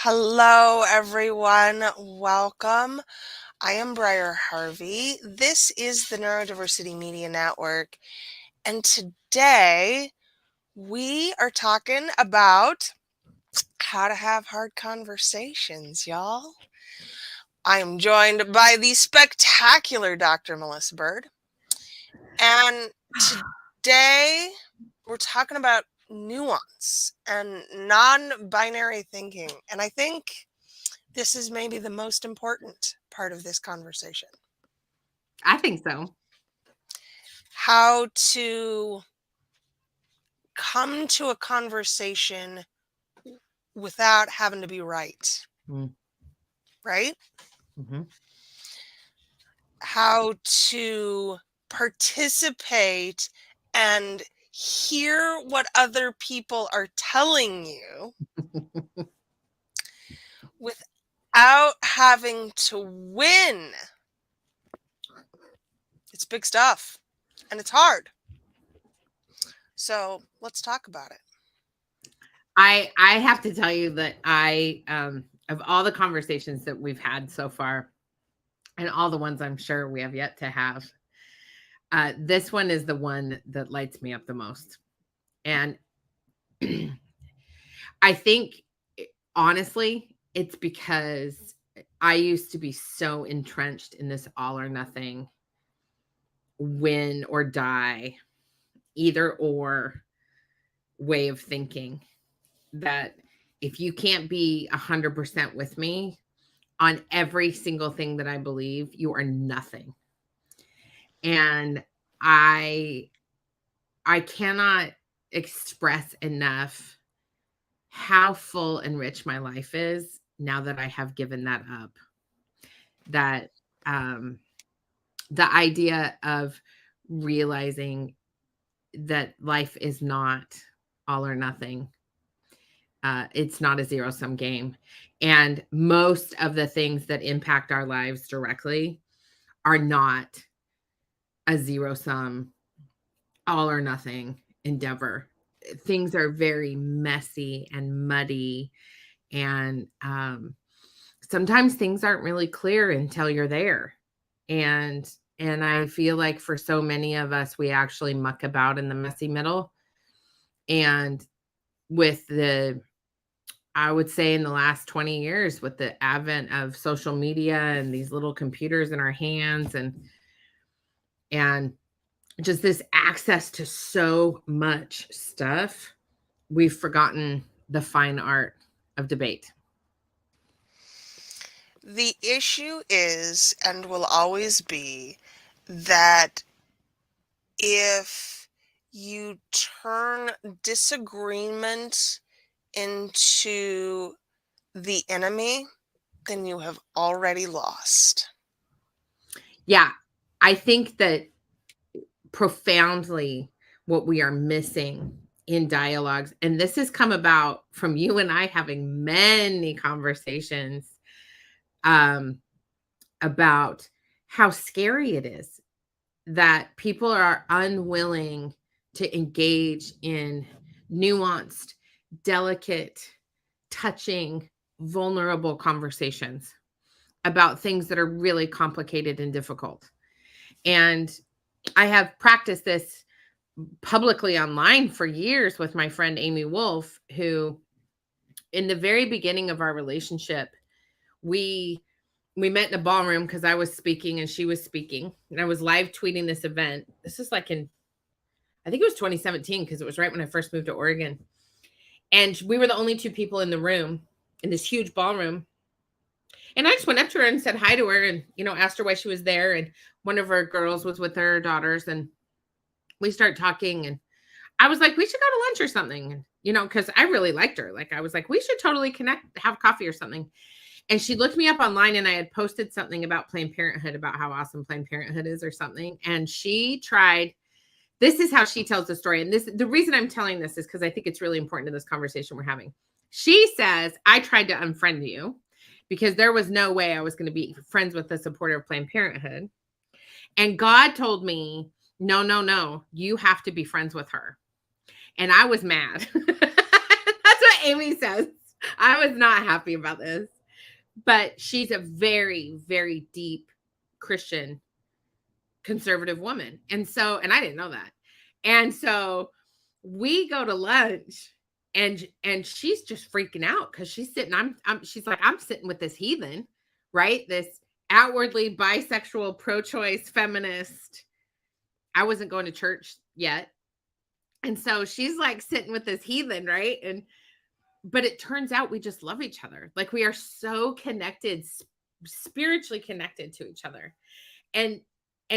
Hello, everyone. Welcome. I am Briar Harvey. This is the Neurodiversity Media Network. And today we are talking about how to have hard conversations, y'all. I am joined by the spectacular Dr. Melissa Bird. And today we're talking about nuance and non-binary thinking. And I think this is maybe the most important part of this conversation. I think so. How to come to a conversation without having to be right. Right? Mm-hmm. How to participate and hear what other people are telling you without having to win. It's big stuff and it's hard. So let's talk about it. I have to tell you that of all the conversations that we've had so far and all the ones I'm sure we have yet to have, this one is the one that lights me up the most. And I think, honestly, it's because I used to be so entrenched in this all or nothing, win or die, either or way of thinking, that if you can't be 100% with me on every single thing that I believe, you are nothing. And I cannot express enough how full and rich my life is now that I have given that up. That the idea of realizing that life is not all or nothing. It's not a zero-sum game. And most of the things that impact our lives directly are not a zero-sum, all or nothing endeavor. Things are very messy and muddy. And sometimes things aren't really clear until you're there. And I feel like for so many of us, we actually muck about in the messy middle. And with I would say in the last 20 years, with the advent of social media and these little computers in our hands and just this access to so much stuff, we've forgotten the fine art of debate. The issue is and will always be that if you turn disagreement into the enemy, then you have already lost. Yeah, I think that profoundly what we are missing in dialogues, and this has come about from you and I having many conversations about how scary it is that people are unwilling to engage in nuanced, delicate, touching, vulnerable conversations about things that are really complicated and difficult. And I have practiced this publicly online for years with my friend Amy Wolf, who in the very beginning of our relationship, we met in a ballroom because I was speaking and she was speaking, and I was live tweeting this event. This is like I think it was 2017, because it was right when I first moved to Oregon. And we were the only two people in the room, in this huge ballroom. And I just went up to her and said hi to her and, asked her why she was there. And one of her girls was with her daughters, and we started talking, and I was like, we should go to lunch or something, because I really liked her. Like, I was like, we should totally connect, have coffee or something. And she looked me up online, and I had posted something about Planned Parenthood, about how awesome Planned Parenthood is or something. And she tried, this is how she tells the story. And the reason I'm telling this is because I think it's really important to this conversation we're having. She says, I tried to unfriend you because there was no way I was going to be friends with a supporter of Planned Parenthood. And God told me, no, you have to be friends with her. And I was mad. That's what Amy says. I was not happy about this. But she's a very, very deep Christian conservative woman. And I didn't know that. And so we go to lunch and she's just freaking out because she's sitting, she's like, I'm sitting with this heathen, right? This outwardly bisexual, pro-choice feminist. I wasn't going to church yet. And so she's like sitting with this heathen, right? But it turns out we just love each other. Like we are so connected, spiritually connected to each other. And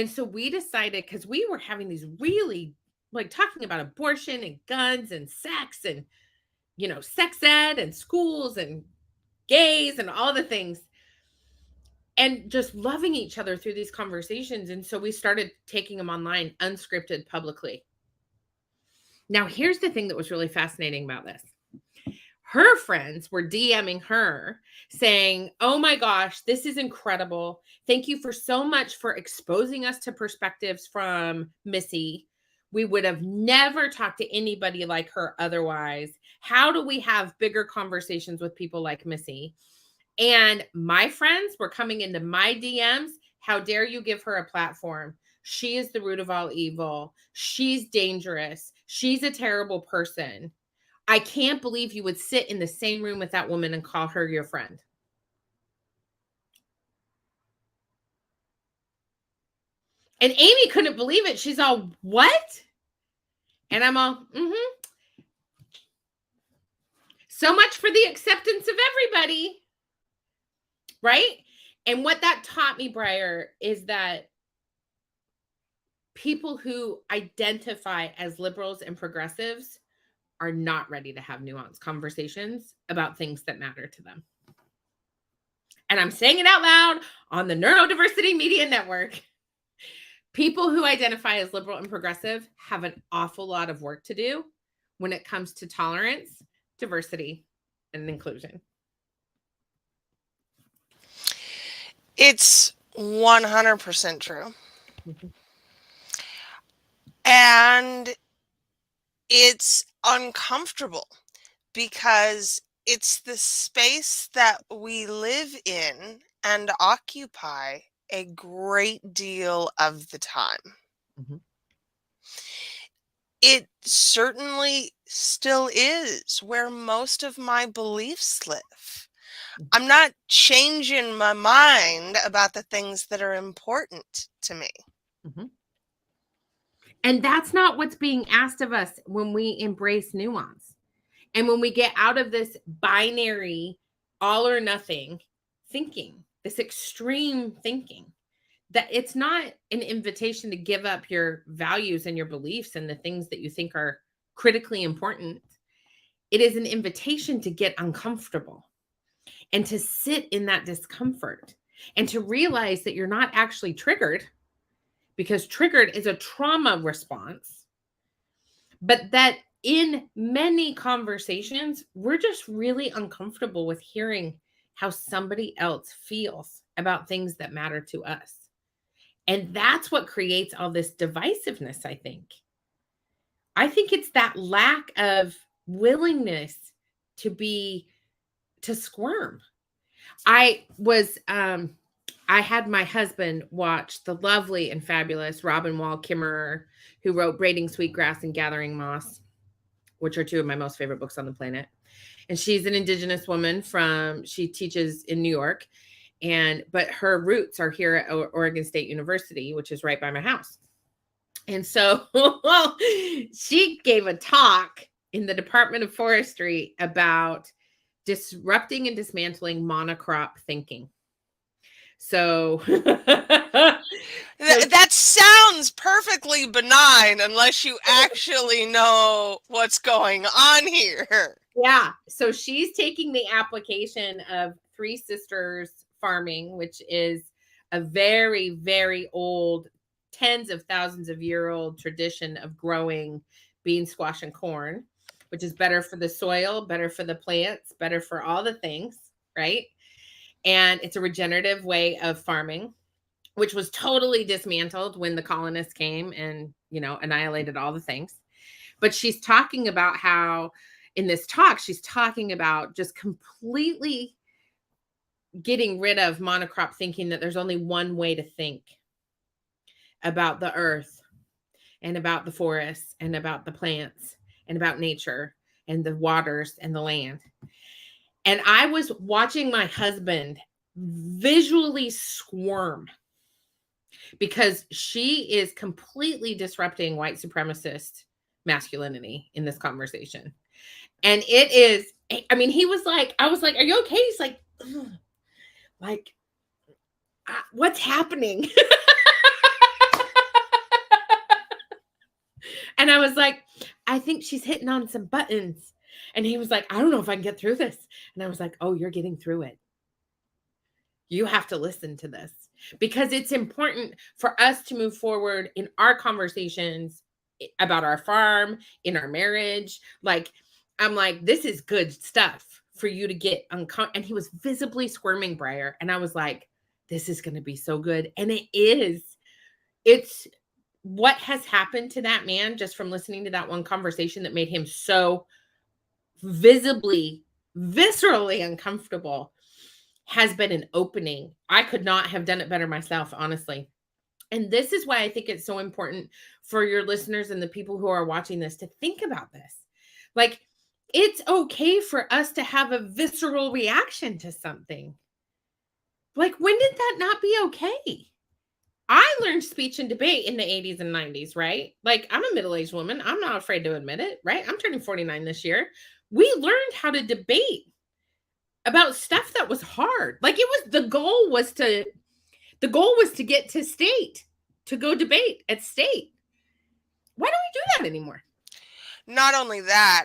so we decided, because we were having these really, like, talking about abortion and guns and sex and, sex ed and schools and gays and all the things, and just loving each other through these conversations. And so we started taking them online, unscripted, publicly. Now, here's the thing that was really fascinating about this. Her friends were DMing her saying, oh my gosh, this is incredible. Thank you for so much for exposing us to perspectives from Missy. We would have never talked to anybody like her otherwise. How do we have bigger conversations with people like Missy? And my friends were coming into my DMs. How dare you give her a platform? She is the root of all evil. She's dangerous. She's a terrible person. I can't believe you would sit in the same room with that woman and call her your friend. And Amy couldn't believe it. She's all, what? And I'm all, So much for the acceptance of everybody. Right? And what that taught me, Briar, is that people who identify as liberals and progressives are not ready to have nuanced conversations about things that matter to them. And I'm saying it out loud on the Neurodiversity Media Network. People who identify as liberal and progressive have an awful lot of work to do when it comes to tolerance, diversity, and inclusion. It's 100% true. Mm-hmm. And it's uncomfortable because it's the space that we live in and occupy a great deal of the time. Mm-hmm. It certainly still is where most of my beliefs live. I'm not changing my mind about the things that are important to me. Mm-hmm. And that's not what's being asked of us when we embrace nuance. And when we get out of this binary, all or nothing thinking, this extreme thinking, that it's not an invitation to give up your values and your beliefs and the things that you think are critically important. It is an invitation to get uncomfortable and to sit in that discomfort and to realize that you're not actually triggered, because triggered is a trauma response, but that in many conversations, we're just really uncomfortable with hearing how somebody else feels about things that matter to us. And that's what creates all this divisiveness, I think. I think it's that lack of willingness to squirm. I had my husband watch the lovely and fabulous Robin Wall Kimmerer, who wrote Braiding Sweetgrass and Gathering Moss, which are two of my most favorite books on the planet. And she's an Indigenous woman she teaches in New York, but her roots are here at Oregon State University, which is right by my house. And so she gave a talk in the Department of Forestry about disrupting and dismantling monocrop thinking. So that sounds perfectly benign unless you actually know what's going on here. Yeah. So she's taking the application of Three Sisters farming, which is a very, very old, tens of thousands of year old tradition of growing bean, squash, and corn, which is better for the soil, better for the plants, better for all the things, right? And it's a regenerative way of farming, which was totally dismantled when the colonists came and, annihilated all the things. But she's talking about how in this talk, she's talking about just completely getting rid of monocrop thinking, that there's only one way to think about the earth and about the forests and about the plants and about nature and the waters and the land. And I was watching my husband visually squirm because she is completely disrupting white supremacist masculinity in this conversation. And it is, I mean, he was like, I was like, are you okay? He's like, ugh, like, what's happening? And I was like, I think she's hitting on some buttons. And he was like, I don't know if I can get through this. And I was like, oh, you're getting through it. You have to listen to this, because it's important for us to move forward in our conversations about our farm, in our marriage. Like, I'm like, this is good stuff for you to get uncomfortable. And he was visibly squirming, Briar. And I was like, this is going to be so good. And it is. It's what has happened to that man just from listening to that one conversation that made him so visibly, viscerally uncomfortable has been an opening. I could not have done it better myself, honestly. And this is why I think it's so important for your listeners and the people who are watching this to think about this. Like, it's okay for us to have a visceral reaction to something. Like, when did that not be okay? I learned speech and debate in the 80s and 90s, right? Like, I'm a middle-aged woman. I'm not afraid to admit it, right? I'm turning 49 this year. We learned how to debate about stuff that was hard. Like, it was the goal was to get to state, to go debate at state. Why don't we do that anymore? Not only that,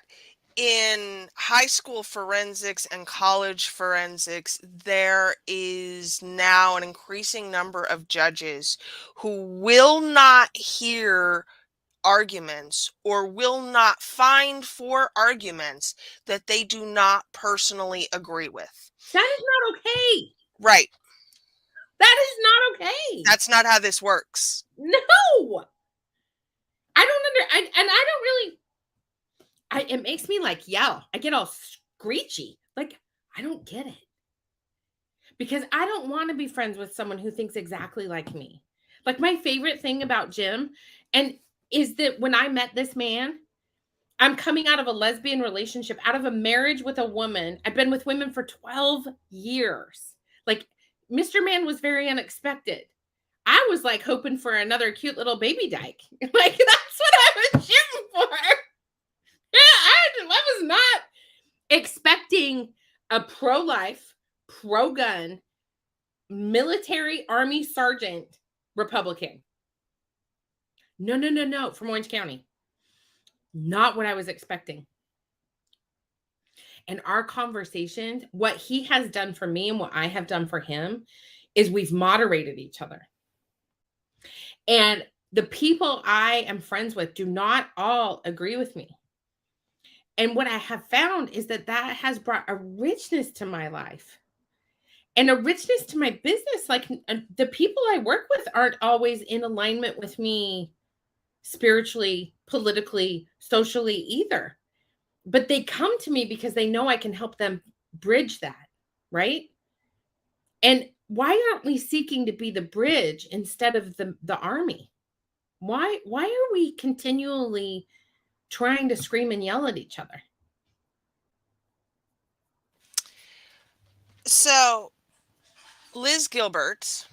in high school forensics and college forensics, there is now an increasing number of judges who will not hear arguments or will not find for arguments that they do not personally agree with. That is not okay. Right. That is not okay. That's not how this works. No. I don't and I don't really, it makes me like yell. I get all screechy. Like, I don't get it. Because I don't want to be friends with someone who thinks exactly like me. Like, my favorite thing about Jim and is that when I met this man, I'm coming out of a lesbian relationship, out of a marriage with a woman. I've been with women for 12 years. Like, Mr. Man was very unexpected. I was like hoping for another cute little baby dyke. Like, that's what I was shooting for. Yeah, I was not expecting a pro-life, pro-gun, military army sergeant Republican. No, from Orange County. Not what I was expecting. And our conversations, what he has done for me and what I have done for him, is we've moderated each other. And the people I am friends with do not all agree with me. And what I have found is that has brought a richness to my life and a richness to my business. Like, the people I work with aren't always in alignment with me spiritually, politically, socially either. But they come to me because they know I can help them bridge that, right? And why aren't we seeking to be the bridge instead of the army? Why are we continually trying to scream and yell at each other? So, Liz Gilbert,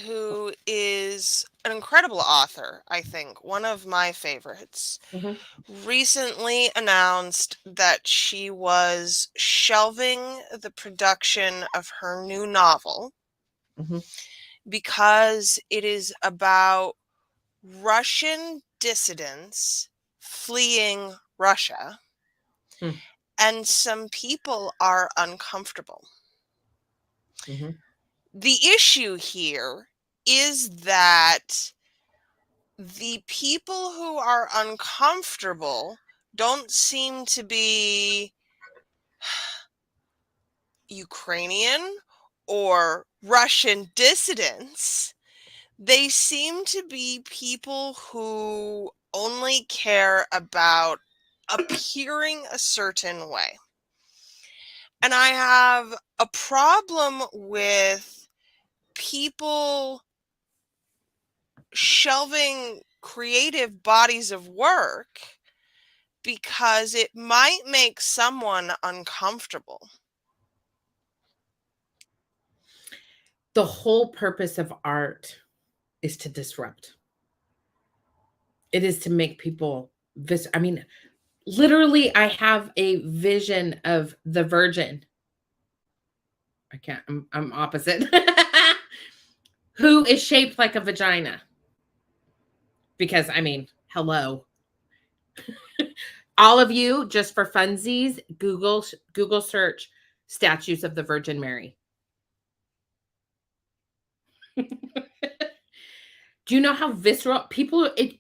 who is an incredible author, I think, one of my favorites, recently announced that she was shelving the production of her new novel because it is about Russian dissidents fleeing Russia, and some people are uncomfortable. The issue here is that the people who are uncomfortable don't seem to be Ukrainian or Russian dissidents. They seem to be people who only care about appearing a certain way. And I have a problem with people shelving creative bodies of work because it might make someone uncomfortable. The whole purpose of art is to disrupt. It is to make people I mean, literally, I have a vision of the Virgin. I can't, I'm opposite. Who is shaped like a vagina. Because, I mean, hello. All of you, just for funsies, Google search statues of the Virgin Mary. Do you know how visceral people, it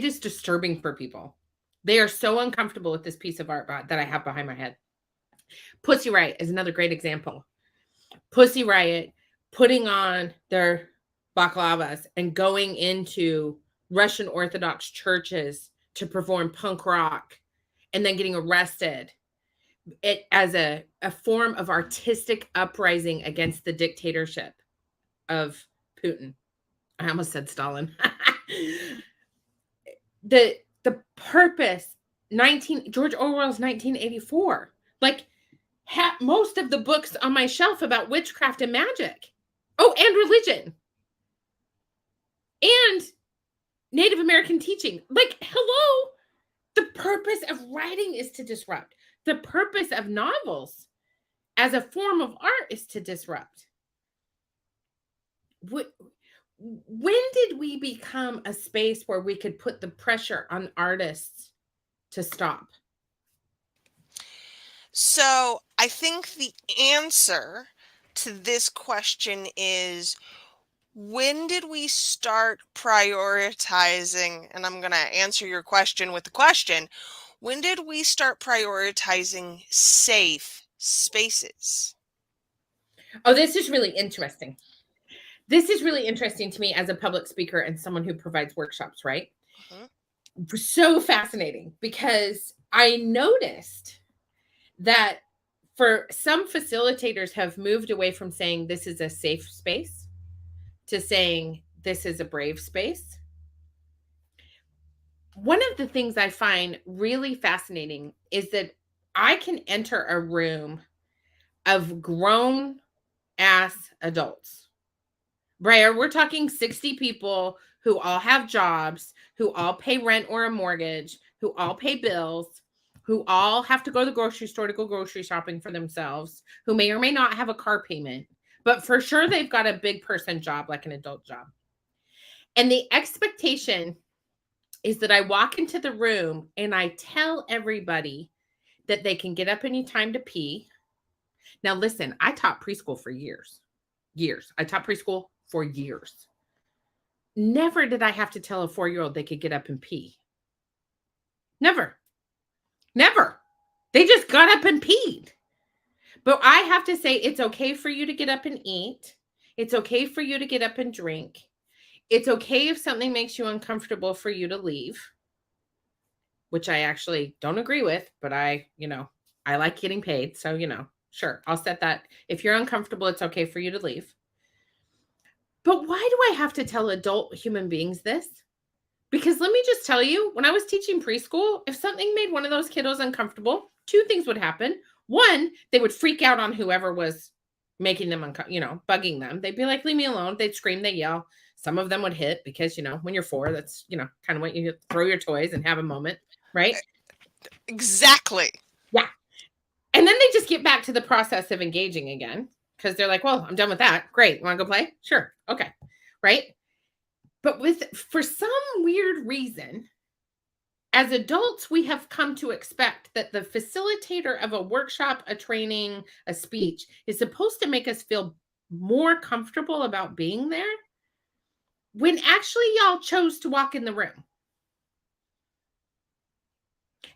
is disturbing for people. They are so uncomfortable with this piece of art that I have behind my head. Pussy Riot is another great example. Pussy Riot putting on their baklavas and going into Russian Orthodox churches to perform punk rock and then getting arrested as a form of artistic uprising against the dictatorship of Putin. I almost said Stalin. the purpose, George Orwell's 1984. Like, most of the books on my shelf about witchcraft and magic. Oh, and religion. And Native American teaching. Like, hello. The purpose of writing is to disrupt. The purpose of novels as a form of art is to disrupt. When did we become a space where we could put the pressure on artists to stop? So I think the answer to this question is, when did we start prioritizing, and I'm going to answer your question with the question, when did we start prioritizing safe spaces? Oh, this is really interesting. This is really interesting to me as a public speaker and someone who provides workshops, right? Mm-hmm. So fascinating, because I noticed that for some facilitators have moved away from saying this is a safe space to saying this is a brave space. One of the things I find really fascinating is that I can enter a room of grown ass adults. Briar, we're talking 60 people who all have jobs, who all pay rent or a mortgage, who all pay bills, who all have to go to the grocery store to go grocery shopping for themselves, who may or may not have a car payment, but for sure they've got a big person job, like an adult job. And the expectation is that I walk into the room and I tell everybody that they can get up anytime to pee. Now, listen, I taught preschool for years. I taught preschool for years. Never did I have to tell a 4-year-old they could get up and pee. Never. They just got up and peed. But I have to say, it's okay for you to get up and eat. It's okay for you to get up and drink. It's okay if something makes you uncomfortable for you to leave, which I actually don't agree with, but I like getting paid. So, sure, I'll set that. If you're uncomfortable, it's okay for you to leave. But why do I have to tell adult human beings this? Because let me just tell you, when I was teaching preschool, if something made one of those kiddos uncomfortable, 2 things would happen. One, they would freak out on whoever was making them, bugging them. They'd be like, leave me alone. They'd scream, they yell. Some of them would hit because, when you're 4, that's, kind of what you throw your toys and have a moment, right? Exactly. Yeah. And then they just get back to the process of engaging again because they're like, well, I'm done with that. Great. Want to go play? Sure. Okay. Right. But for some weird reason, as adults, we have come to expect that the facilitator of a workshop, a training, a speech is supposed to make us feel more comfortable about being there, when actually y'all chose to walk in the room.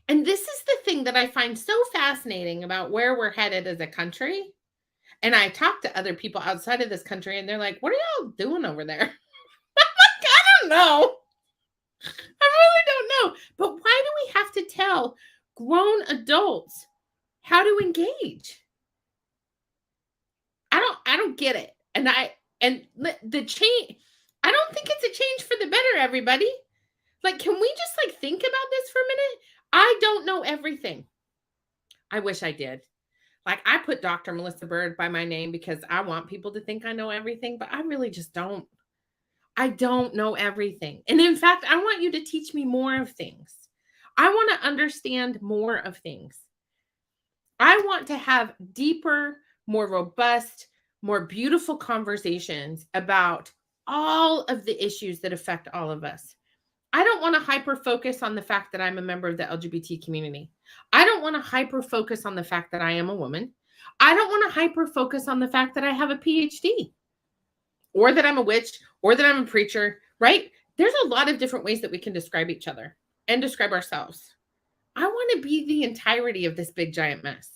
And this is the thing that I find so fascinating about where we're headed as a country. And I talk to other people outside of this country and they're like, what are y'all doing over there? I don't know. I really don't know. But why do we have to tell grown adults how to engage. I don't get it. And the change, I don't think it's a change for the better, everybody. Like, can we just like think about this for a minute? I don't know everything. I wish I did. Like, I put Dr. Melissa Bird by my name because I want people to think I know everything, but I really just don't. I don't know everything. And in fact, I want you to teach me more of things. I want to understand more of things. I want to have deeper, more robust, more beautiful conversations about all of the issues that affect all of us. I don't want to hyper focus on the fact that I'm a member of the LGBT community. I don't want to hyper focus on the fact that I am a woman. I don't want to hyper focus on the fact that I have a PhD or that I'm a witch or that I'm a preacher, right? There's a lot of different ways that we can describe each other and describe ourselves. I want to be the entirety of this big giant mess.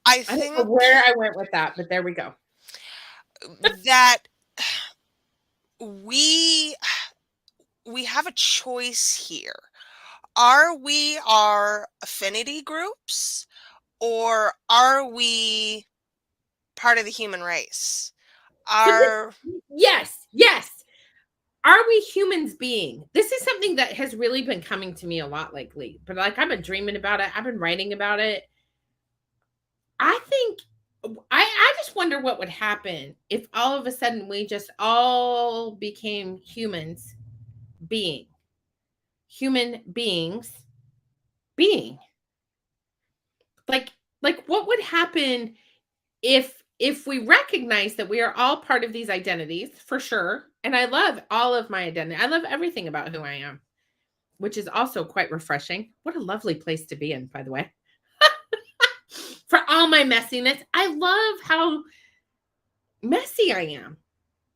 I I don't know think where I went with that, but there we go. that we have a choice here. Are we our affinity groups, or are we part of the human race? So Are yes. Are we humans being? This is something that has really been coming to me a lot lately. But like, I've been dreaming about it. I've been writing about it. I think I just wonder what would happen if all of a sudden we just all became humans being. Human beings being. Like what would happen if we recognize that we are all part of these identities, for sure. And I love all of my identity. I love everything about who I am, which is also quite refreshing. What a lovely place to be in, by the way. For all my messiness, I love how messy I am.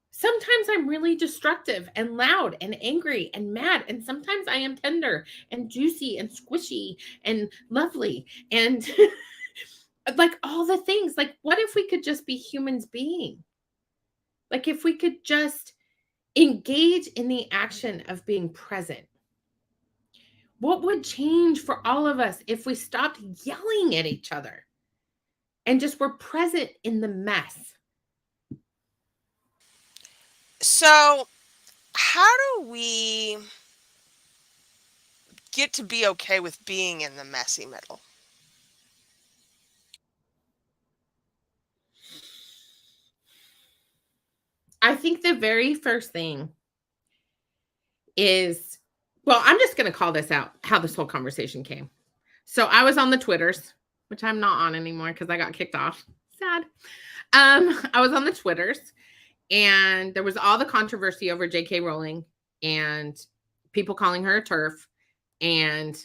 Sometimes I'm really destructive and loud and angry and mad. And sometimes I am tender and juicy and squishy and lovely and like all the things. Like, what if we could just be humans being? Like, if we could just engage in the action of being present. What would change for all of us if we stopped yelling at each other and just were present in the mess? so how do we get to be okay with being in the messy middle? I think the very first thing is, well, I'm just going to call this out how this whole conversation came. So I was on the Twitters, which I'm not on anymore because I got kicked off. Sad. I was on the Twitters, and there was all the controversy over J.K. Rowling and people calling her a TERF, and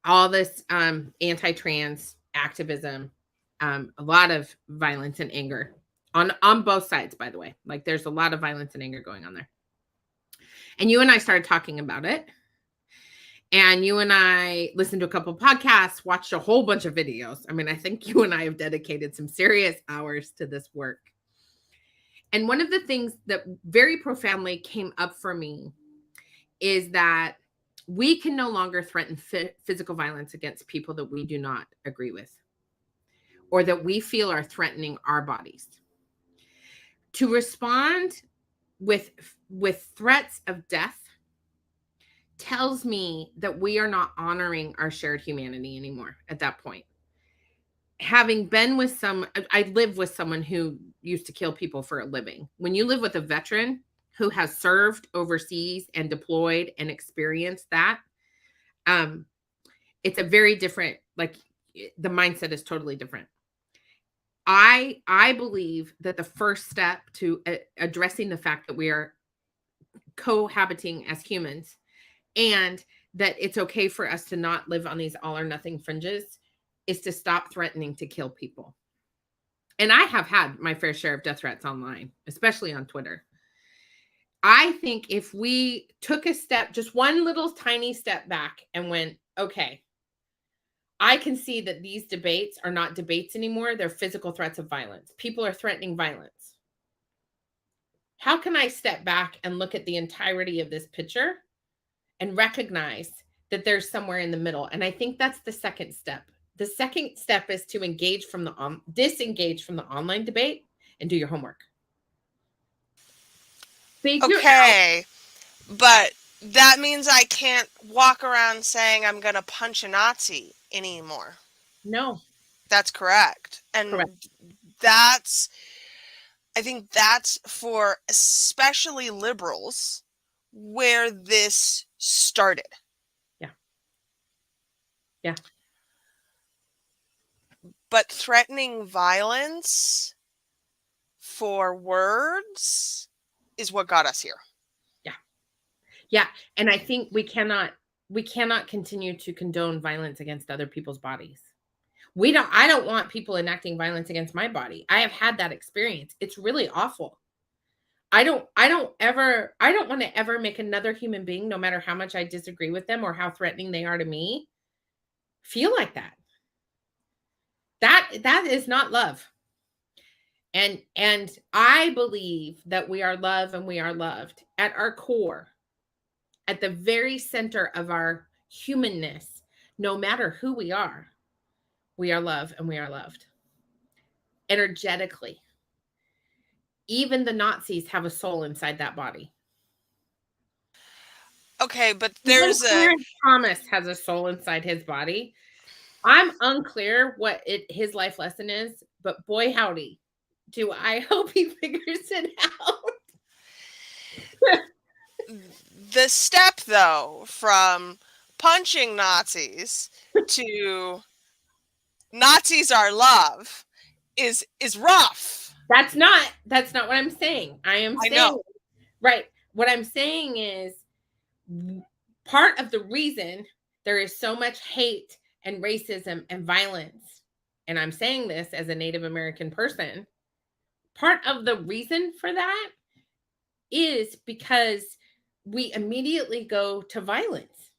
all this anti-trans activism, a lot of violence and anger on both sides, by the way. Like, there's a lot of violence and anger going on there. And you and I started talking about it. And you and I listened to a couple of podcasts, watched a whole bunch of videos. I mean, I think you and I have dedicated some serious hours to this work. And one of the things that very profoundly came up for me is that we can no longer threaten physical violence against people that we do not agree with or that we feel are threatening our bodies. To respond with threats of death tells me that we are not honoring our shared humanity anymore at that point. Having been with I live with someone who used to kill people for a living. When you live with a veteran who has served overseas and deployed and experienced that, it's a very different, like, the mindset is totally different. I believe that the first step to addressing the fact that we are cohabiting as humans and that it's okay for us to not live on these all or nothing fringes is to stop threatening to kill people. And I have had my fair share of death threats online, especially on Twitter. I think if we took a step, just one little tiny step back and went, okay, I can see that these debates are not debates anymore. They're physical threats of violence. People are threatening violence. How can I step back and look at the entirety of this picture and recognize that there's somewhere in the middle. And I think that's the second step. The second step is to disengage from the online debate and do your homework. Figure out. Okay, but that means I can't walk around saying I'm going to punch a Nazi anymore. No, That's correct. correct. And that's, I think that's for especially liberals where this started. Yeah. Yeah. But threatening violence for words is what got us here. Yeah. Yeah. And I think we cannot continue to condone violence against other people's bodies. I don't want people enacting violence against my body. I have had that experience. It's really awful. I don't want to ever make another human being, no matter how much I disagree with them or how threatening they are to me, feel like that. That is not love. And I believe that we are love and we are loved at our core, at the very center of our humanness. No matter who we are love and we are loved energetically. Even the Nazis have a soul inside that body. Okay, but Even there's a Clarence Thomas has a soul inside his body. I'm unclear what his life lesson is, but boy howdy, do I hope he figures it out. the step though from punching Nazis to Nazis are love is rough. That's not what I'm saying. I I know. Right. What I'm saying is part of the reason there is so much hate and racism and violence, and I'm saying this as a Native American person, part of the reason for that is because we immediately go to violence.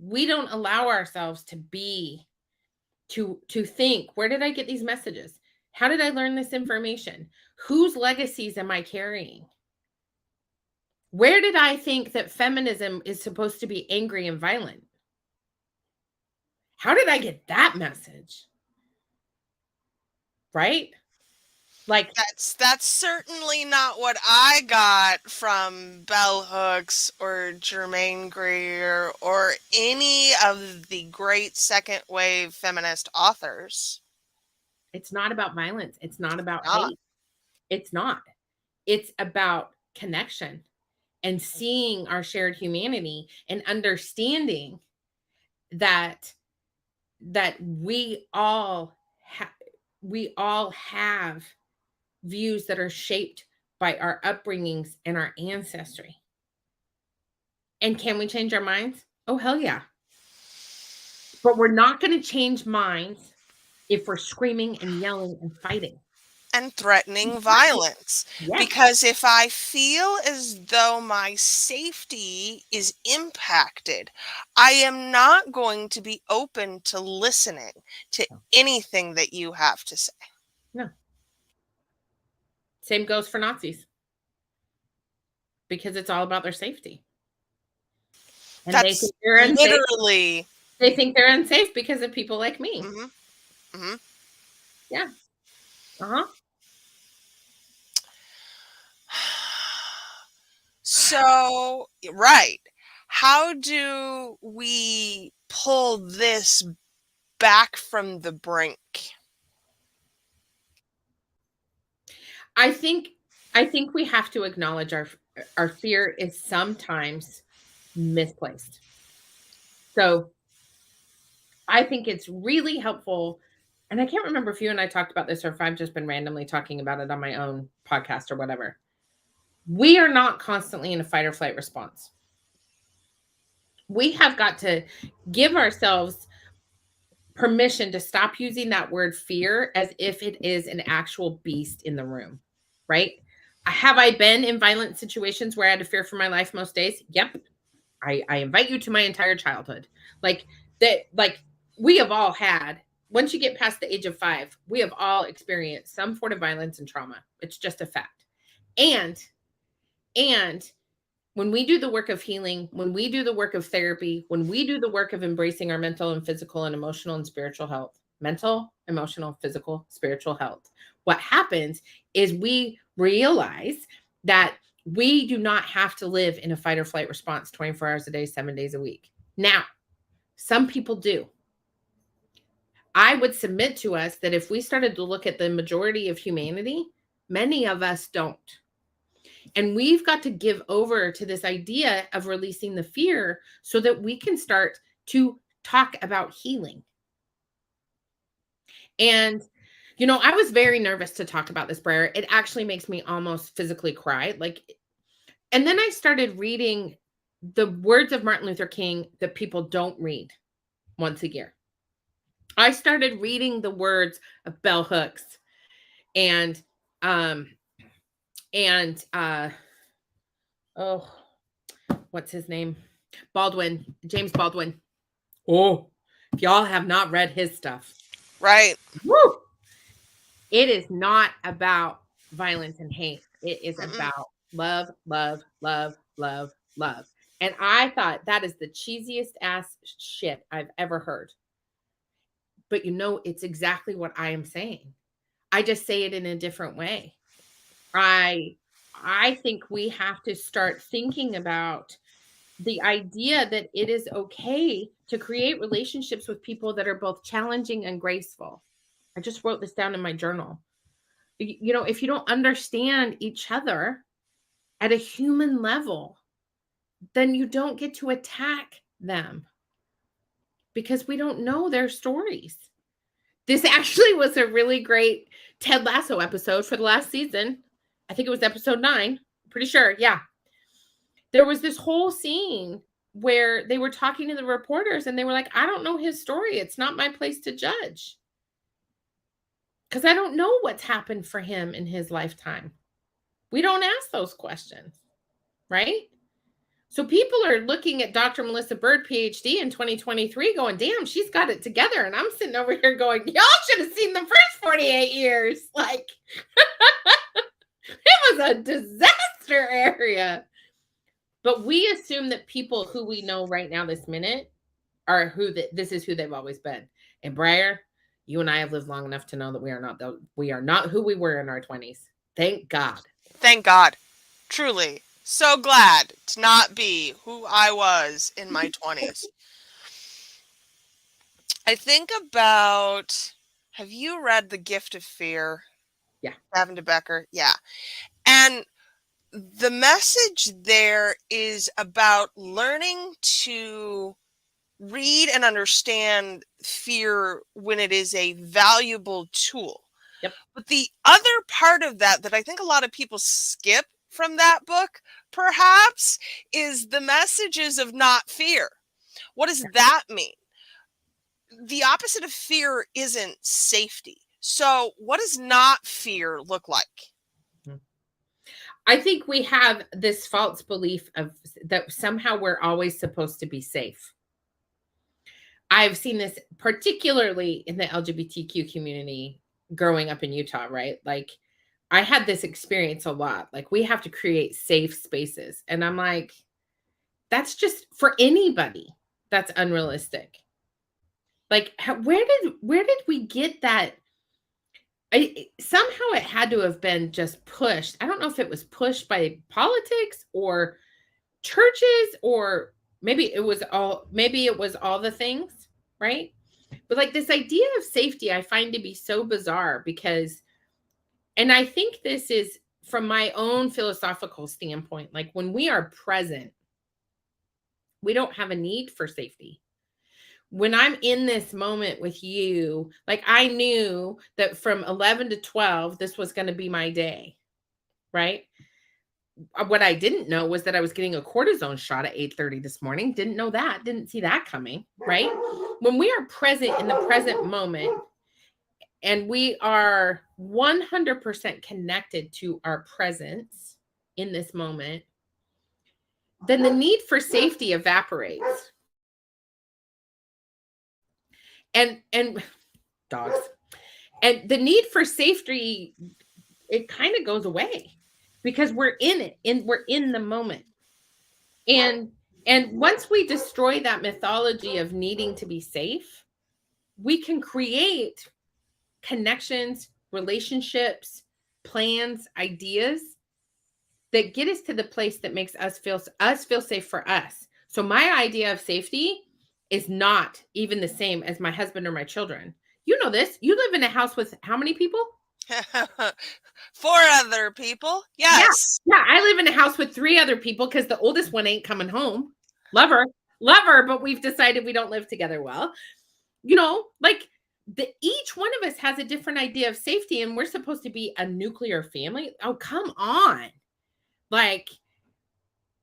We don't allow ourselves to think, where did I get these messages? How did I learn this information? Whose legacies am I carrying? Where did I think that feminism is supposed to be angry and violent? How did I get that message? Right? Like, That's certainly not what I got from Bell Hooks or Germaine Greer or any of the great second wave feminist authors. it's not about violence. It's not about Not. hate. It's not. It's about connection and seeing our shared humanity and understanding that we all have views that are shaped by our upbringings and our ancestry. And can we change our minds? Oh, hell yeah. But we're not going to change minds if we're screaming and yelling and fighting. And threatening violence. Yes. Because if I feel as though my safety is impacted, I am not going to be open to listening to anything that you have to say. No. Same goes for Nazis. Because it's all about their safety. And That's they think they're unsafe. literally. They think they're unsafe because of people like me. Mm-hmm. Mm-hmm. Yeah. Uh-huh. So, right. How do we pull this back from the brink? I think we have to acknowledge our fear is sometimes misplaced. So I think it's really helpful. And I can't remember if you and I talked about this or if I've just been randomly talking about it on my own podcast or whatever. We are not constantly in a fight or flight response. We have got to give ourselves permission to stop using that word fear as if it is an actual beast in the room, right? Have I been in violent situations where I had to fear for my life most days? Yep. I invite you to my entire childhood. Like we have all had, once you get past the age of 5, we have all experienced some form of violence and trauma. It's just a fact. And when we do the work of healing, when we do the work of therapy, when we do the work of embracing our mental and physical and emotional and spiritual health, mental, emotional, physical, spiritual health, what happens is we realize that we do not have to live in a fight or flight response 24 hours a day, 7 days a week. Now, some people do. I would submit to us that if we started to look at the majority of humanity, many of us don't. And we've got to give over to this idea of releasing the fear so that we can start to talk about healing. And, I was very nervous to talk about this, Briar. It actually makes me almost physically cry. And then I started reading the words of Martin Luther King that people don't read once a year. I started reading the words of bell hooks and what's his name? James Baldwin. Oh, if y'all have not read his stuff. Right. Woo! It is not about violence and hate. It is about love, love, love, love, love. And I thought that is the cheesiest ass shit I've ever heard. But it's exactly what I am saying. I just say it in a different way. I think we have to start thinking about the idea that it is okay to create relationships with people that are both challenging and graceful. I just wrote this down in my journal. If you don't understand each other at a human level, then you don't get to attack them because we don't know their stories. This actually was a really great Ted Lasso episode for the last season. I think it was episode 9. Pretty sure. Yeah. There was this whole scene where they were talking to the reporters and they were like, I don't know his story. It's not my place to judge. Because I don't know what's happened for him in his lifetime. We don't ask those questions, right? So people are looking at Dr. Melissa Bird, PhD, in 2023 going, damn, she's got it together. And I'm sitting over here going, y'all should have seen the first 48 years. It was a disaster area. But we assume that people who we know right now this minute are this is who they've always been. And Briar, you and I have lived long enough to know that we are not who we were in our 20s. Thank God. Thank God. Truly. So glad to not be who I was in my 20s. I think about, have you read The Gift of Fear? Yeah. Lavender Becker? Yeah. And the message there is about learning to read and understand fear when it is a valuable tool. Yep. But the other part of that I think a lot of people skip from that book, perhaps, is the messages of not fear. What does that mean? The opposite of fear isn't safety. So what does not fear look like? I think we have this false belief that somehow we're always supposed to be safe. I've seen this particularly in the LGBTQ community growing up in Utah, right? I had this experience a lot. We have to create safe spaces. And I'm like, that's just for anybody. That's unrealistic. Where did we get that? Somehow it had to have been just pushed. I don't know if it was pushed by politics or churches, or maybe it was all the things, right? But this idea of safety, I find to be so bizarre because, and I think this is from my own philosophical standpoint, when we are present, we don't have a need for safety. When I'm in this moment with you, I knew that from 11 to 12, this was going to be my day, right? What I didn't know was that I was getting a cortisone shot at 8:30 this morning. Didn't know that. Didn't see that coming, right? When we are present in the present moment and we are 100% connected to our presence in this moment, then the need for safety evaporates. And dogs. And the need for safety, it kind of goes away because we're in it, and we're in the moment. And once we destroy that mythology of needing to be safe, we can create connections, relationships, plans, ideas that get us to the place that makes us feel safe for us. So my idea of safety is not even the same as my husband or my children. You know this. You live in a house with how many people? 4 other people. Yeah. Yes. Yeah, I live in a house with 3 other people because the oldest one ain't coming home. Love her. Love her, but we've decided we don't live together well. You know, like each one of us has a different idea of safety, and we're supposed to be a nuclear family. Oh, come on. Like,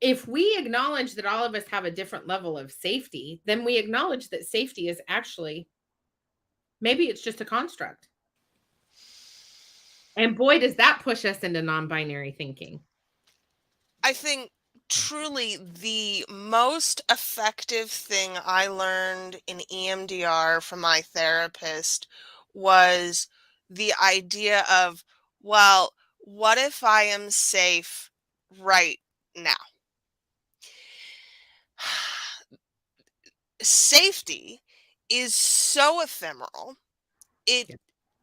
if we acknowledge that all of us have a different level of safety, then we acknowledge that safety is actually, maybe it's just a construct. And boy, does that push us into non-binary thinking. I think truly the most effective thing I learned in EMDR from my therapist was the idea of, well, what if I am safe right now? Safety is so ephemeral. It Yeah.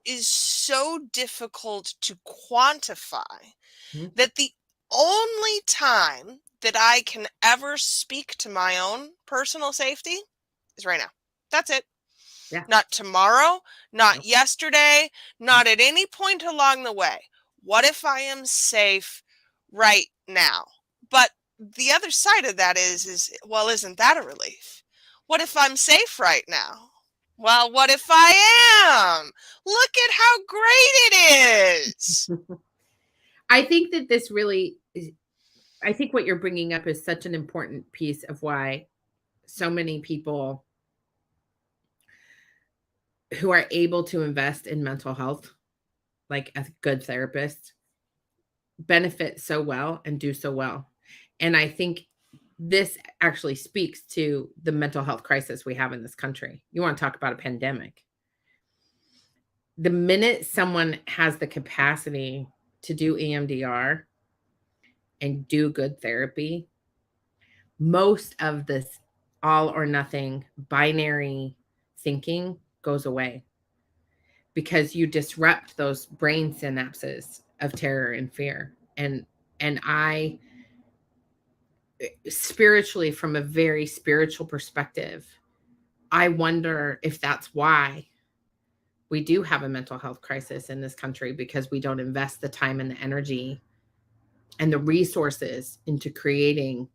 is so difficult to quantify Mhm. that the only time that I can ever speak to my own personal safety is right now. That's it. Yeah. Not tomorrow, not No. yesterday, not at any point along the way. What if I am safe right now? But the other side of that is well, isn't that a relief? What if I'm safe right now? Well, what if I am? Look at how great it is. I think that this really is, I think what you're bringing up is such an important piece of why so many people who are able to invest in mental health, like a good therapist, benefit so well and do so well. And I think this actually speaks to the mental health crisis we have in this country. You want to talk about a pandemic. The minute someone has the capacity to do EMDR and do good therapy, most of this all or nothing binary thinking goes away because you disrupt those brain synapses of terror and fear. And I spiritually, from a very spiritual perspective, I wonder if that's why we do have a mental health crisis in this country, because we don't invest the time and the energy and the resources into creating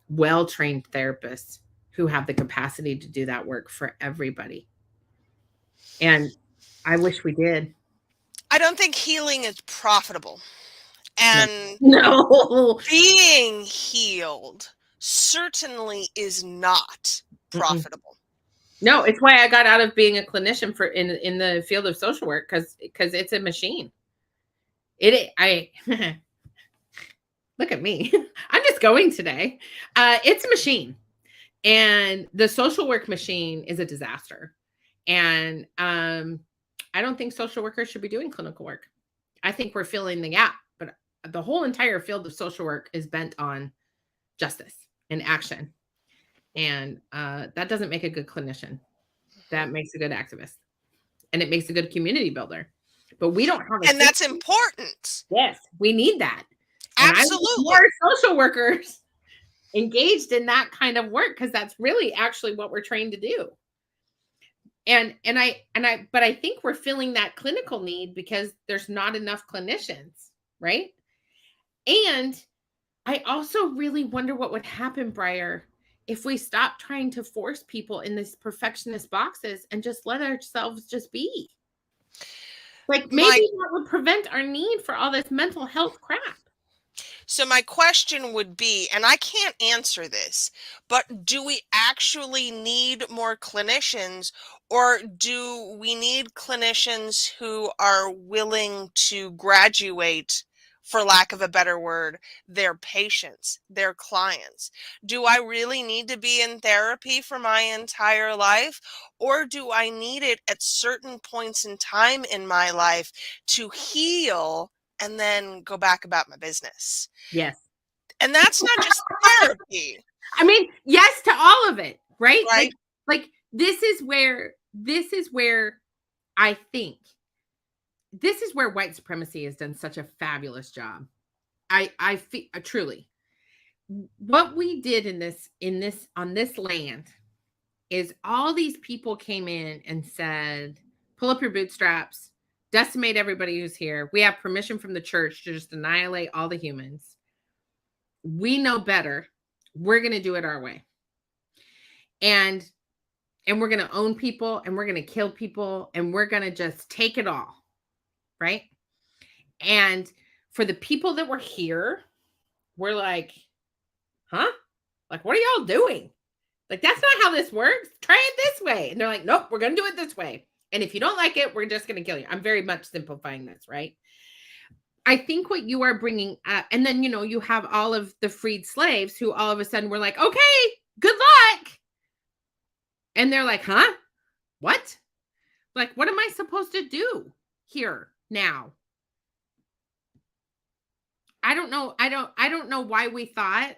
well-trained therapists who have the capacity to do that work for everybody. And I wish we did. I don't think healing is profitable. No. And No. being healed certainly is not Mm-mm. profitable. No, it's why I got out of being a clinician for in the field of social work, because it's a machine. I look at me. I'm just going today. It's a machine. And the social work machine is a disaster. And I don't think social workers should be doing clinical work. I think we're filling the gap, but the whole entire field of social work is bent on justice and action. And that doesn't make a good clinician. That makes a good activist. And it makes a good community builder. But we don't have a And system. that's important. Yes, we need that. And I want Absolutely. more social workers engaged in that kind of work, because that's really actually what we're trained to do. But I think we're filling that clinical need because there's not enough clinicians, right? And I also really wonder what would happen, Briar, if we stop trying to force people in these perfectionist boxes and just let ourselves just be. Like, maybe My that would prevent our need for all this mental health crap. So my question would be, and I can't answer this, but do we actually need more clinicians, or do we need clinicians who are willing to graduate, for lack of a better word, their patients, their clients? Do I really need to be in therapy for my entire life, or do I need it at certain points in time in my life to heal and then go back about my business? Yes. And that's not just therapy. I mean, yes to all of it, right? Right? Like this is where I think this is where white supremacy has done such a fabulous job. I feel truly what we did in this on this land is all these people came in and said, pull up your bootstraps, decimate everybody who's here. We have permission from the church to just annihilate all the humans. We know better. We're going to do it our way. And we're going to own people and we're going to kill people and we're going to just take it all. Right? And for the people that were here, we're like, huh? Like, what are y'all doing? Like, that's not how this works. Try it this way. And they're like, nope, we're going to do it this way. And if you don't like it, we're just going to kill you. I'm very much simplifying this, right? I think what you are bringing up, and then, you have all of the freed slaves who all of a sudden were like, okay, good luck. And they're like, huh? What? Like, what am I supposed to do here now? I don't know. I don't know why we thought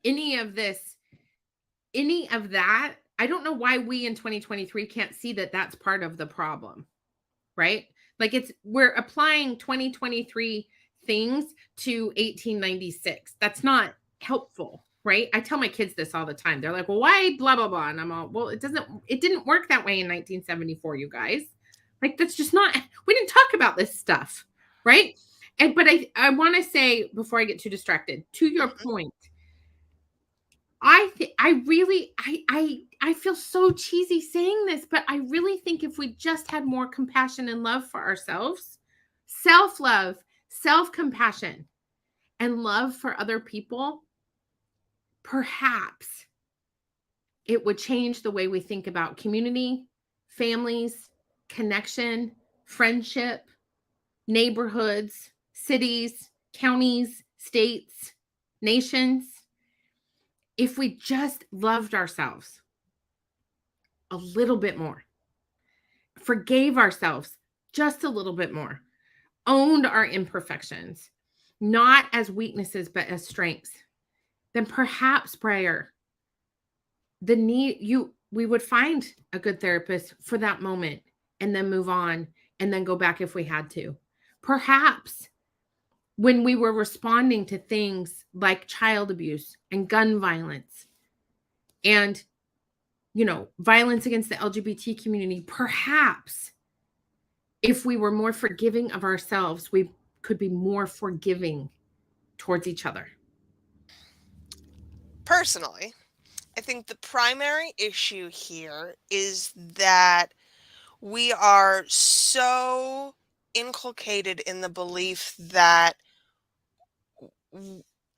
any of that. I don't know why we in 2023 can't see that that's part of the problem, right? Like we're applying 2023 things to 1896. That's not helpful, right? I tell my kids this all the time. They're like, well, why blah, blah, blah. And I'm all, well, it didn't work that way in 1974, you guys. Like, that's just not, we didn't talk about this stuff, right? But I want to say, before I get too distracted, to your point, I feel so cheesy saying this, but I really think if we just had more compassion and love for ourselves, self-love, self-compassion, and love for other people, perhaps it would change the way we think about community, families, connection, friendship, neighborhoods, cities, counties, states, nations. If we just loved ourselves a little bit more, forgave ourselves just a little bit more, owned our imperfections, not as weaknesses, but as strengths, then perhaps, Briar, we would find a good therapist for that moment and then move on and then go back if we had to. Perhaps when we were responding to things like child abuse and gun violence and, violence against the LGBT community, perhaps if we were more forgiving of ourselves, we could be more forgiving towards each other. Personally, I think the primary issue here is that we are so inculcated in the belief that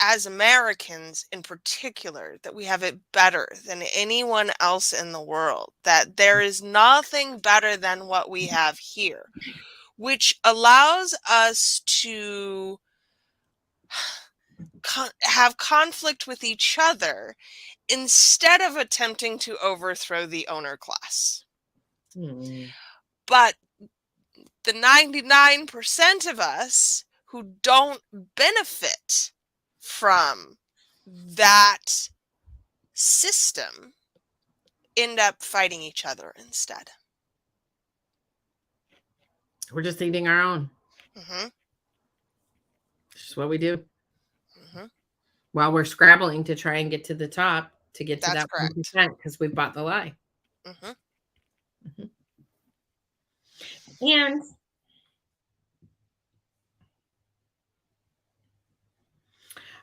as Americans in particular, that we have it better than anyone else in the world, that there is nothing better than what we have here, which allows us to have conflict with each other instead of attempting to overthrow the owner class. But the 99% of us who don't benefit from that system end up fighting each other instead. We're just eating our own. Mm-hmm. It's just what we do. Mm-hmm. While we're scrabbling to try and get to the top, to get to that correct. 1%, because we bought the lie. Mm-hmm. Mm-hmm. And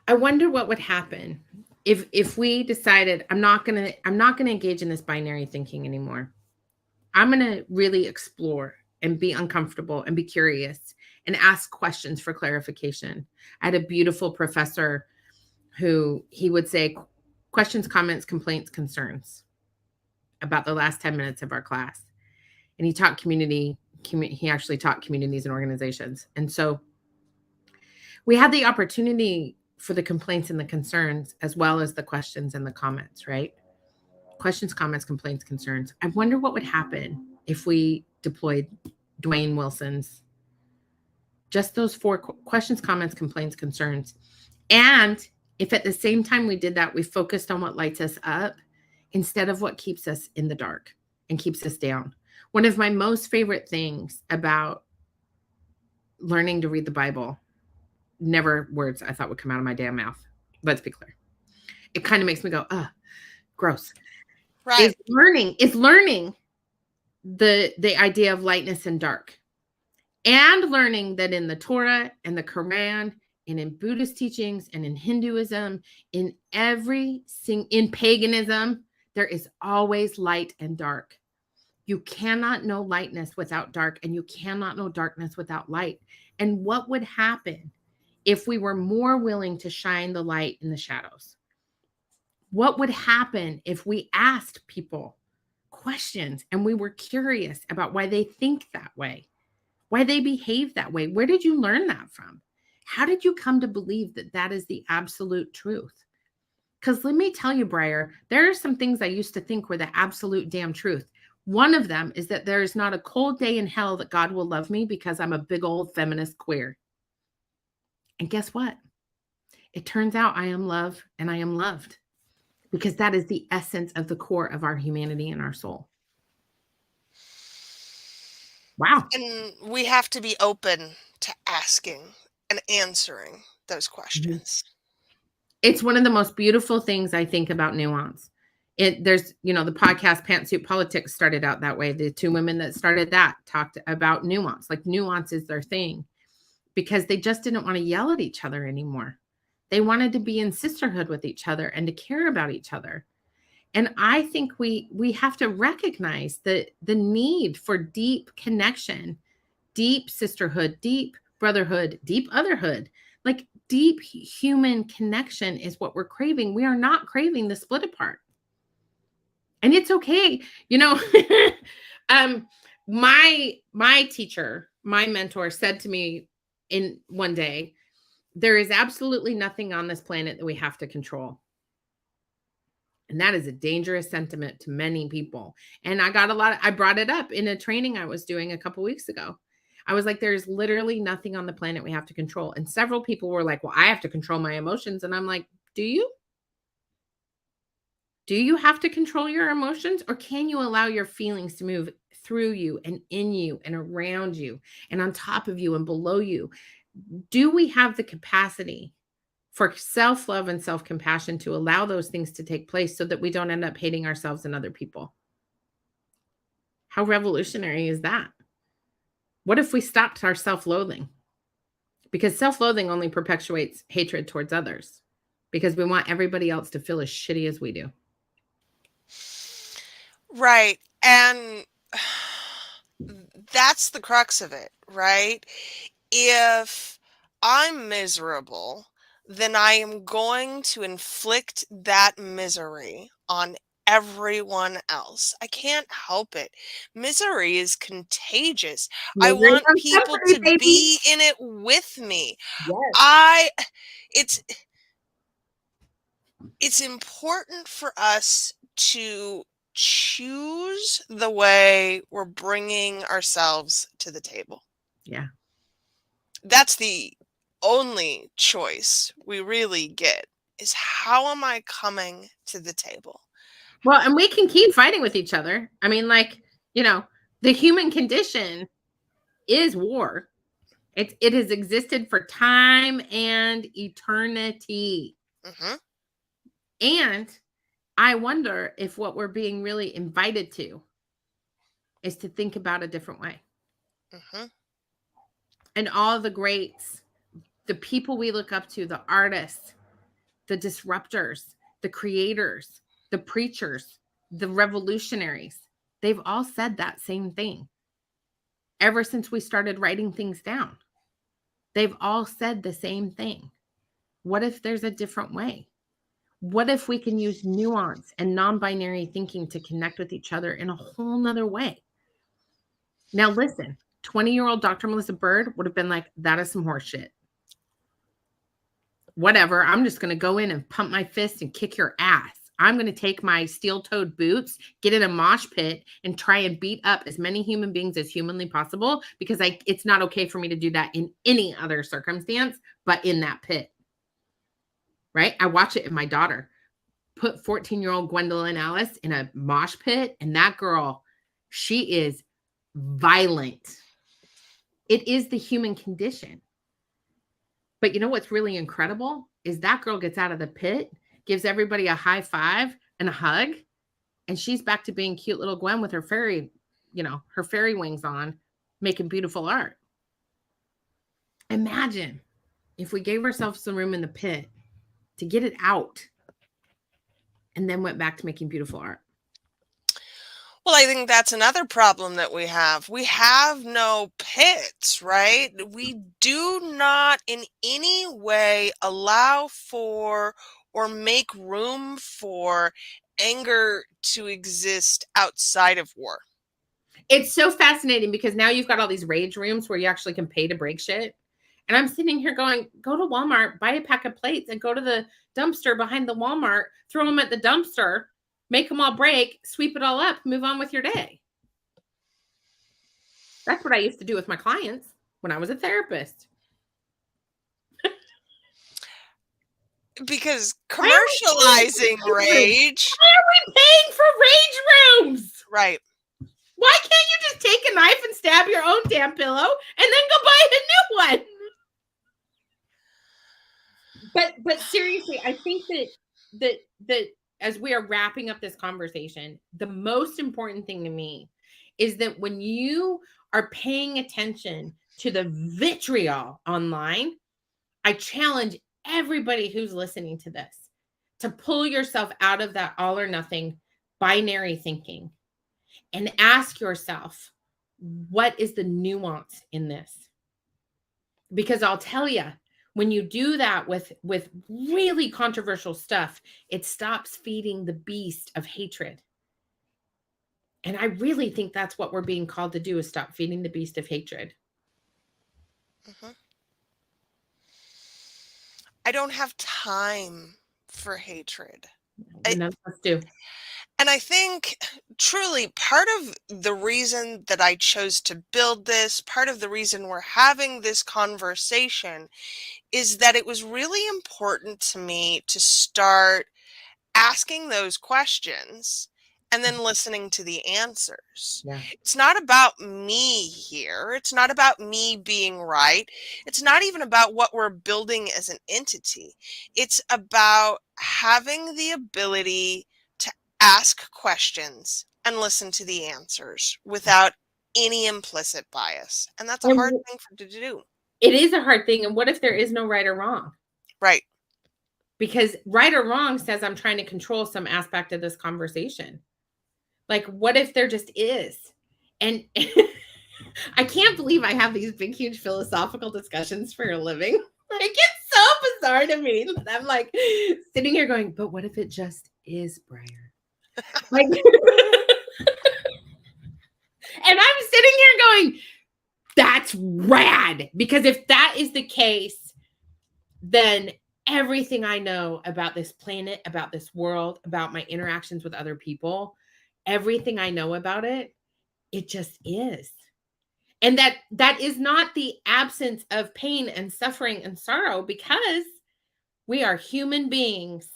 I wonder what would happen if we decided I'm not gonna engage in this binary thinking anymore. I'm gonna really explore and be uncomfortable and be curious and ask questions for clarification. I had a beautiful professor who he would say questions, comments, complaints, concerns about the last 10 minutes of our class. And he taught he actually taught communities and organizations. And so we had the opportunity for the complaints and the concerns, as well as the questions and the comments, right? Questions, comments, complaints, concerns. I wonder what would happen if we deployed Dwayne Wilson's, just those 4 questions, comments, complaints, concerns, and if at the same time we did that, we focused on what lights us up instead of what keeps us in the dark and keeps us down. One of my most favorite things about learning to read the Bible, never words I thought would come out of my damn mouth. Let's be clear. It kind of makes me go, gross. Right. Is learning the idea of lightness and dark, and learning that in the Torah and the Quran and in Buddhist teachings and in Hinduism, in paganism, there is always light and dark. You cannot know lightness without dark, and you cannot know darkness without light. And what would happen if we were more willing to shine the light in the shadows? What would happen if we asked people questions and we were curious about why they think that way, why they behave that way? Where did you learn that from? How did you come to believe that that is the absolute truth? Because let me tell you, Briar, there are some things I used to think were the absolute damn truth. One of them is that there is not a cold day in hell that God will love me because I'm a big old feminist queer. And guess what? It turns out I am love and I am loved, because that is the essence of the core of our humanity and our soul. Wow. And we have to be open to asking and answering those Mhm. questions. It's one of the most beautiful things I think about nuance. There's, the podcast Pantsuit Politics started out that way. The two women that started that talked about nuance, like nuance is their thing, because they just didn't want to yell at each other anymore. They wanted to be in sisterhood with each other and to care about each other. And I think we have to recognize the need for deep connection, deep sisterhood, deep brotherhood, deep otherhood. Like deep human connection is what we're craving. We are not craving the split apart. And it's okay. My teacher, my mentor said to me in one day, there is absolutely nothing on this planet that we have to control. And that is a dangerous sentiment to many people. And I brought it up in a training I was doing a couple weeks ago. I was like, there's literally nothing on the planet we have to control. And several people were like, well, I have to control my emotions. And I'm like, do you? Do you have to control your emotions, or can you allow your feelings to move through you and in you and around you and on top of you and below you? Do we have the capacity for self-love and self-compassion to allow those things to take place so that we don't end up hating ourselves and other people? How revolutionary is that? What if we stopped our self-loathing? Because self-loathing only perpetuates hatred towards others, because we want everybody else to feel as shitty as we do. Right. And that's the crux of it, right? If I'm miserable, then I am going to inflict that misery on everyone else. I can't help it. Misery is contagious. I Misery want loves people company, to baby. be in it with me. Yes. I it's important for us to choose the way we're bringing ourselves to the table. Yeah. That's the only choice we really get, is how am I coming to the table? Well, and we can keep fighting with each other. I mean, the human condition is war. It has existed for time and eternity. Mhm. And I wonder if what we're being really invited to is to think about a different way. Mhm. And all the greats, the people we look up to, the artists, the disruptors, the creators, the preachers, the revolutionaries, they've all said that same thing. Ever since we started writing things down, they've all said the same thing. What if there's a different way? What if we can use nuance and non-binary thinking to connect with each other in a whole nother way? Now, listen, 20-year-old Dr. Melissa Bird would have been like, that is some horse shit. Whatever. I'm just going to go in and pump my fist and kick your ass. I'm going to take my steel-toed boots, get in a mosh pit, and try and beat up as many human beings as humanly possible, because it's not okay for me to do that in any other circumstance but in that pit. right? I watch it in my daughter. Put 14-year-old Gwendolyn Alice in a mosh pit, and that girl, she is violent. It is the human condition. But you know what's really incredible is that girl gets out of the pit, gives everybody a high five and a hug, and she's back to being cute little Gwen with her fairy, her fairy wings on, making beautiful art. Imagine if we gave ourselves some room in the pit to get it out and then went back to making beautiful art. Well, I think that's another problem that we have. We have no pits, right? We do not in any way allow for or make room for anger to exist outside of war. It's so fascinating because now you've got all these rage rooms where you actually can pay to break shit. And I'm sitting here going, go to Walmart, buy a pack of plates, and go to the dumpster behind the Walmart, throw them at the dumpster, make them all break, sweep it all up, move on with your day. That's what I used to do with my clients when I was a therapist. Because commercializing rage. Why are we paying for rage rooms? Right. Why can't you just take a knife and stab your own damn pillow and then go buy a new one? But seriously, I think that as we are wrapping up this conversation, the most important thing to me is that when you are paying attention to the vitriol online, I challenge everybody who's listening to this to pull yourself out of that all or nothing binary thinking and ask yourself, what is the nuance in this? Because I'll tell you, when you do that with really controversial stuff, it stops feeding the beast of hatred. And I really think that's what we're being called to do, is stop feeding the beast of hatred. Mm-hmm. I don't have time for hatred. None of us do. And I think truly part of the reason that I chose to build this, part of the reason we're having this conversation, is that it was really important to me to start asking those questions and then listening to the answers. Yeah. It's not about me here. It's not about me being right. It's not even about what we're building as an entity. It's about having the ability to ask questions and listen to the answers without any implicit bias. And that's a hard thing to do. It is a hard thing. And what if there is no right or wrong? Right. Because right or wrong says I'm trying to control some aspect of this conversation. Like, what if there just is? And I can't believe I have these big, huge philosophical discussions for a living. Like, it's so bizarre to me. I'm like sitting here going, but what if it just is, Briar? Like, and I'm sitting here going, that's rad. Because if that is the case, then everything I know about this planet, about this world, about my interactions with other people, everything I know about it, it just is. And that is not the absence of pain and suffering and sorrow, because we are human beings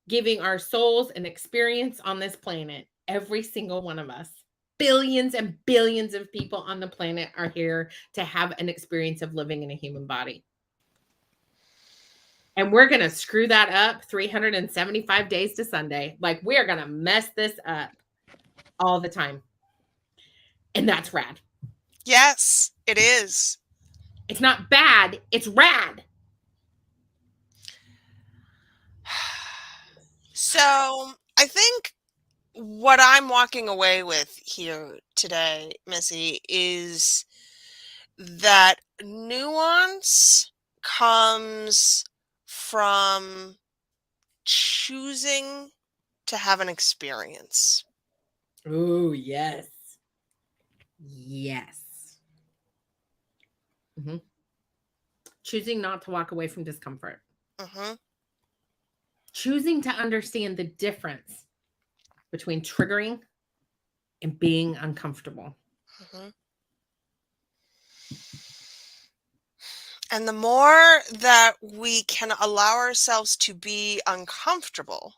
giving our souls an experience on this planet. Every single one of us. Billions and billions of people on the planet are here to have an experience of living in a human body. And we're going to screw that up 375 days to Sunday. Like, we are going to mess this up all the time. And that's rad. Yes, it is. It's not bad. It's rad. So I think what I'm walking away with here today, Missy, is that nuance comes from choosing to have an experience. Oh, yes. Yes. Mm-hmm. Choosing not to walk away from discomfort. Mm-hmm. Choosing to understand the difference between triggering and being uncomfortable. Mm-hmm. And the more that we can allow ourselves to be uncomfortable,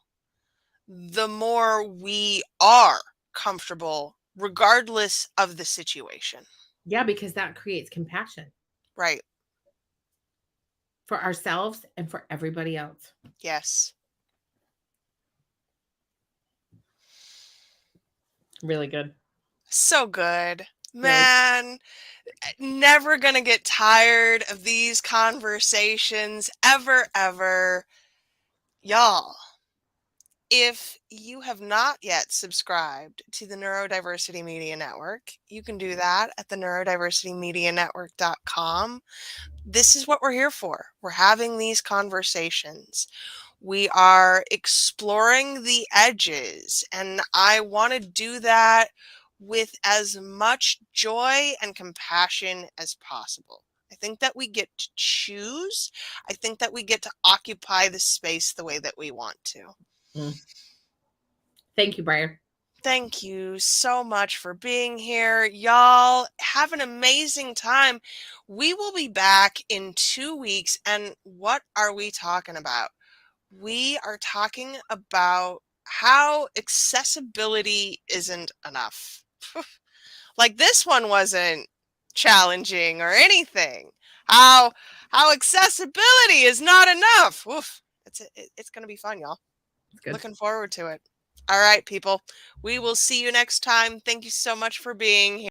the more we are comfortable, regardless of the situation. Yeah, because that creates compassion Right. for ourselves and for everybody else. Yes. Really good. So good. Really. Man, never gonna get tired of these conversations ever, ever. Y'all, if you have not yet subscribed to the Neurodiversity Media Network, you can do that at the neurodiversitymedianetwork.com. This is what we're here for. We're having these conversations. We are exploring the edges, and I want to do that with as much joy and compassion as possible. I think that we get to choose. I think that we get to occupy the space the way that we want to. Mm. Thank you, Briar. Thank you so much for being here. Y'all have an amazing time. We will be back in 2 weeks. And what are we talking about? We are talking about how accessibility isn't enough. Like this one wasn't challenging or anything. How accessibility is not enough. Oof. It's going to be fun, y'all. It's good. Looking forward to it. All right, people. We will see you next time. Thank you so much for being here.